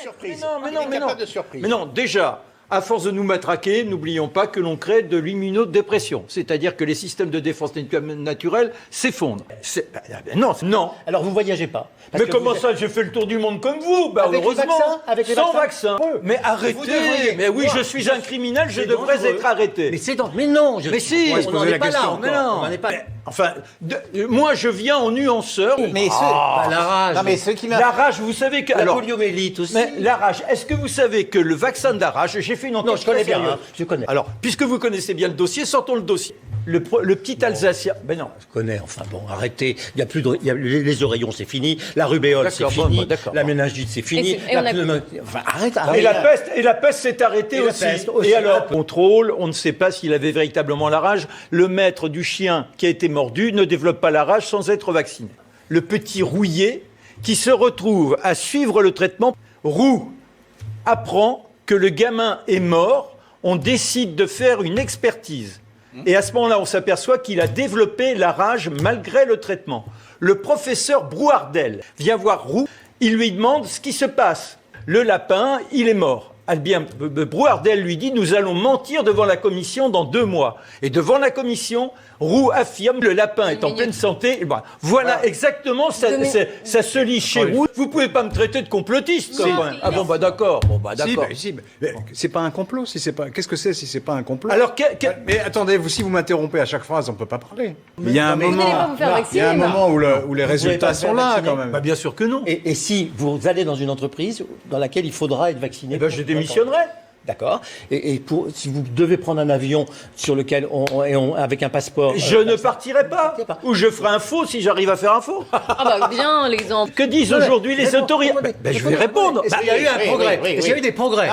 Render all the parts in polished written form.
surprise. Mais non, Il n'y a pas de surprise. Mais non, déjà, à force de nous matraquer, n'oublions pas que l'on crée de l'immunodépression. C'est-à-dire que les systèmes de défense naturelle s'effondrent. Non. Alors vous voyagez pas. Parce Mais que comment vous- ça, j'ai fait le tour du monde comme vous? Avec les Heureusement. vaccins, avec les Sans vaccins. vaccin. Mais arrêtez. devriez. Mais oui, Moi, je suis un criminel, je c'est devrais dangereux. être arrêté. Mais non, Mais si, on n'en est pas là encore. Mais non. On n'en est pas. Enfin, moi, je viens en nuanceur. Mais Pas la rage. Non, mais ce qui m'a... La rage, vous savez que... La Alors, poliomyélite aussi. mais la rage, est-ce que vous savez que le vaccin de la rage, j'ai fait une enquête Non, je connais très bien. sérieuse. Je connais. Alors, puisque vous connaissez bien le dossier, sortons le dossier. Le petit Alsacien... Ben non. Je connais, enfin bon, arrêtez. Il y a plus de, il y a les oreillons, c'est fini. La rubéole, c'est D'accord, bon, fini. d'accord. La méningite, c'est fini. Et on a- Enfin, arrête. Et la peste s'est arrêtée Et la aussi. peste aussi. Et alors, contrôle, on ne sait pas s'il avait véritablement la rage. Le maître du chien qui a été mordu ne développe pas la rage sans être vacciné. Le petit rouillé qui se retrouve à suivre le traitement. Roux apprend que le gamin est mort. On décide de faire une expertise. Et à ce moment-là, on s'aperçoit qu'il a développé la rage malgré le traitement. Le professeur Brouardel vient voir Roux. Il lui demande ce qui se passe. Le lapin, il est mort. Albien Brouardel lui dit « Nous allons mentir devant la commission dans 2 mois. » Et devant la commission, Roux affirme « Le lapin est en pleine santé. » Voilà exactement, ça se lit chez Roux. Vous pouvez pas me traiter de complotiste. quand même. Ah bon, bah d'accord. Bon, bah d'accord. Mais c'est pas un complot. Si c'est pas, qu'est-ce que c'est si c'est pas un complot? Alors, Mais attendez, si vous m'interrompez à chaque phrase, on peut pas parler. Mais il y a un Vous n'allez pas moment, vous faire il y a un vacciner, moment où les résultats pas sont faire là vacciner. quand même. bah, bien sûr que non. Et si vous allez dans une entreprise dans laquelle il faudra être vacciné. Eh ben, je démissionnerai. D'accord. Et si vous devez prendre un avion sur lequel avec un passeport. Je ne partirai pas. partez pas. Ou je ferai un faux si j'arrive à faire un faux. Ah bah bien l'exemple. Que disent aujourd'hui les autorités? Ben, je vais répondre. Est-ce qu'il y a eu un progrès? Est-ce qu'il y a eu des progrès?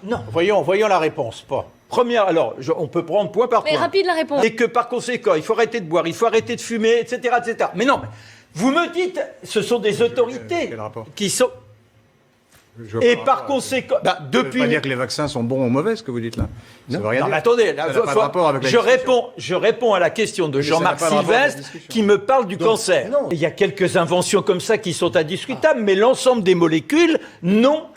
Non. Voyons la réponse. Pas. Première, alors, on peut prendre point par Mais point. rapide la réponse. Et que par conséquent, il faut arrêter de boire, il faut arrêter de fumer, etc., etc. Mais non, vous me dites, ce sont des autorités Quel rapport qui sont... Je vois Et pas, par conséquent, ça veut depuis... pas dire que les vaccins sont bons ou mauvais, ce que vous dites là. Ça veut rien Non, dire. mais attendez, là, Ça n'a pas de rapport avec la je réponds à la question de ça n'a Jean-Marc pas de rapport avec la Sylvestre discussion. qui me parle du cancer. non. Il y a quelques inventions comme ça qui sont indiscutables, mais l'ensemble des molécules, non.